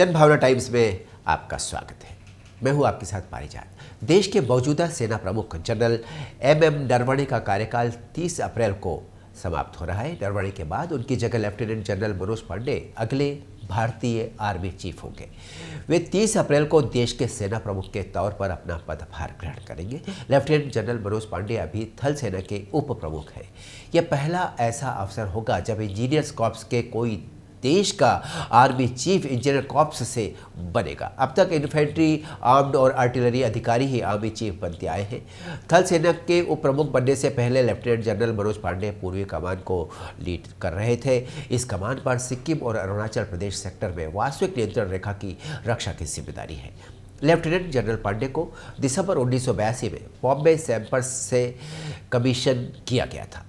जनभावना times में आपका स्वागत है। मैं हूं आपके साथ पारिजात। देश के मौजूदा सेना प्रमुख जनरल एम नरवणे का कार्यकाल 30 अप्रैल को समाप्त हो रहा है। नरवणे के बाद उनकी जगह लेफ्टिनेंट जनरल मनोज पांडे अगले भारतीय आर्मी चीफ होंगे। वे 30 अप्रैल को देश के सेना प्रमुख के तौर पर अपना पदभार ग्रहण करेंगे। लेफ्टिनेंट जनरल मनोज पांडे अभी थल सेना के उप प्रमुख हैं। यह पहला ऐसा अवसर होगा जब इंजीनियर्स कॉर्प्स के कोई देश का आर्मी चीफ इंजीनियर कॉर्प्स से बनेगा। अब तक इन्फेंट्री, आर्म्ड और आर्टिलरी अधिकारी ही आर्मी चीफ बनते आए हैं। थल सेना के उप प्रमुख बनने से पहले लेफ्टिनेंट जनरल मनोज पांडे पूर्वी कमान को लीड कर रहे थे। इस कमान पर सिक्किम और अरुणाचल प्रदेश सेक्टर में वास्तविक नियंत्रण रेखा की रक्षा की जिम्मेदारी है। लेफ्टिनेंट जनरल पांडे को दिसंबर 1982 में बॉम्बे सैम्पर्स से कमीशन किया गया था।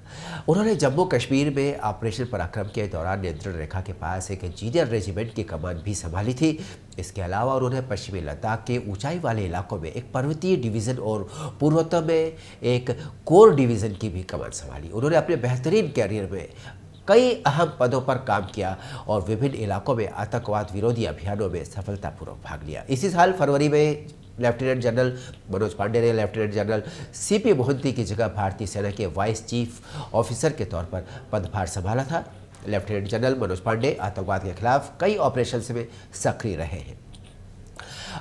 उन्होंने जम्मू कश्मीर में ऑपरेशन पराक्रम के दौरान नियंत्रण रेखा के पास एक इंजीनियर रेजिमेंट की कमान भी संभाली थी। इसके अलावा उन्होंने पश्चिमी लद्दाख के ऊंचाई वाले इलाकों में एक पर्वतीय डिवीज़न और पूर्वोत्तर में एक कोर डिवीज़न की भी कमान संभाली। उन्होंने अपने बेहतरीन कैरियर में कई अहम पदों पर काम किया और विभिन्न इलाकों में आतंकवाद विरोधी अभियानों में सफलतापूर्वक भाग लिया। इसी साल फरवरी में लेफ्टिनेंट जनरल मनोज पांडे ने लेफ्टिनेंट जनरल सीपी मोहंती की जगह भारतीय सेना के वाइस चीफ ऑफिसर के तौर पर पदभार संभाला था। लेफ्टिनेंट जनरल मनोज पांडे आतंकवाद के खिलाफ कई ऑपरेशंस में सक्रिय रहे हैं।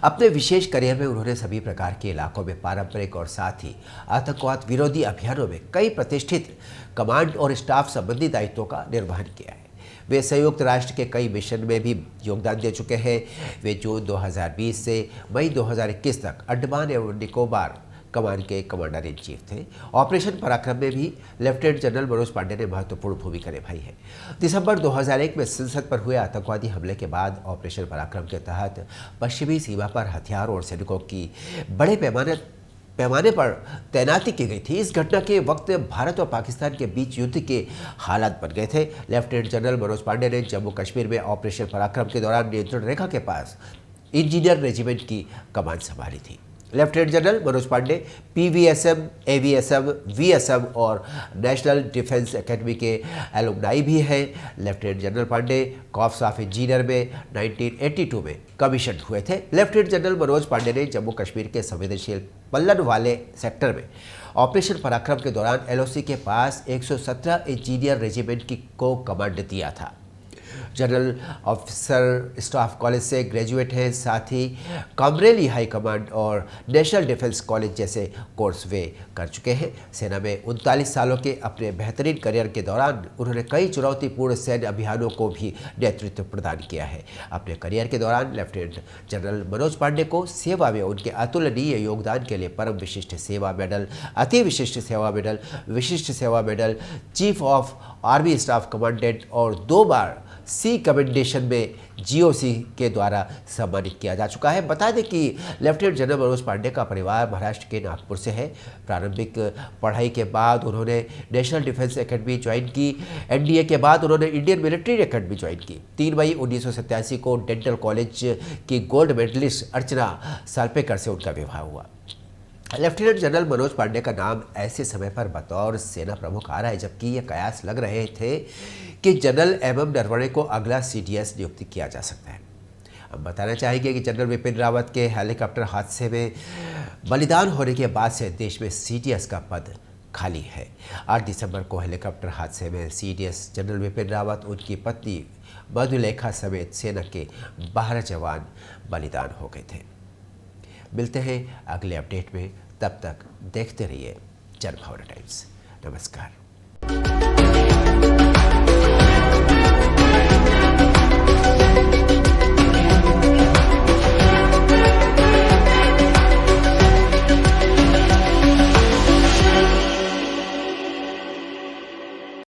अपने विशेष करियर में उन्होंने सभी प्रकार के इलाकों में पारंपरिक और साथ ही आतंकवाद विरोधी अभियानों में कई प्रतिष्ठित कमांड और स्टाफ संबंधी दायित्वों का निर्वहन किया है। वे संयुक्त राष्ट्र के कई मिशन में भी योगदान दे चुके हैं। वे जून 2020 से मई 2021 तक अंडमान एवं निकोबार कमान के कमांडर इन चीफ थे। ऑपरेशन पराक्रम में भी लेफ्टिनेंट जनरल मनोज पांडे ने महत्वपूर्ण भूमिका निभाई है। दिसंबर 2001 में संसद पर हुए आतंकवादी हमले के बाद ऑपरेशन पराक्रम के तहत पश्चिमी सीमा पर हथियार और सैनिकों की बड़े पैमाने पर तैनाती की गई थी। इस घटना के वक्त भारत और पाकिस्तान के बीच युद्ध के हालात बन गए थे। लेफ्टिनेंट जनरल मनोज पांडे ने जम्मू कश्मीर में ऑपरेशन पराक्रम के दौरान नियंत्रण रेखा के पास इंजीनियर रेजिमेंट की कमान संभाली थी। Lieutenant general Manoj Pandey PVSM, AVSM, VSM और नेशनल डिफेंस एकेडमी के एलुमनाई भी हैं। Lieutenant general Pandey corps of engineer में 1982 में कमीशन हुए थे। लेफ्टिनेंट जनरल मनोज पांडे ने जम्मू कश्मीर के संवेदनशील पल्लन वाले सेक्टर में ऑपरेशन पराक्रम के दौरान एलओसी के पास 117 इंजीनियर रेजिमेंट को कमांड दिया था। जनरल ऑफिसर स्टाफ कॉलेज से ग्रेजुएट हैं। साथ ही कॉमरेली हाई कमांड और नेशनल डिफेंस कॉलेज जैसे कोर्स वे कर चुके हैं। सेना में 39 सालों के अपने बेहतरीन करियर के दौरान उन्होंने कई चुनौतीपूर्ण सैन्य अभियानों को भी नेतृत्व प्रदान किया है। अपने करियर के दौरान लेफ्टिनेंट जनरल मनोज पांडे को सेवा में उनके अतुलनीय योगदान के लिए परम विशिष्ट सेवा मेडल, अति विशिष्ट सेवा मेडल, विशिष्ट सेवा medal, chief of army staff commandant और 2 बार सी कमेंडेशन में जीओसी के द्वारा सम्मानित किया जा चुका है। बता दें कि लेफ्टिनेंट जनरल मनोज पांडे का परिवार महाराष्ट्र के नागपुर से है। प्रारंभिक पढ़ाई के बाद उन्होंने नेशनल डिफेंस एकेडमी ज्वाइन की। एनडीए के बाद उन्होंने इंडियन मिलिट्री एकेडमी ज्वाइन की। 3 मई 1987 को डेंटल कॉलेज की गोल्ड मेडलिस्ट अर्चना साल्पेकर से उनका विवाह हुआ। लेफ्टिनेंट जनरल मनोज पांडे का नाम ऐसे समय पर बतौर सेना प्रमुख आ रहा है जबकि ये कयास लग रहे थे कि जनरल एम नरवणे को अगला सीडीएस नियुक्त किया जा सकता है। हम बताना चाहेंगे कि जनरल विपिन रावत के हेलीकॉप्टर हादसे में बलिदान होने के बाद से देश में सीडीएस का पद खाली है। 8 दिसंबर को हेलीकॉप्टर हादसे में सीडीएस जनरल विपिन रावत, उनकी पत्नी मधुलेखा समेत सेना के 12 जवान बलिदान हो गए थे। मिलते हैं अगले अपडेट में, तब तक देखते रहिए जनभावना टाइम्स। नमस्कार।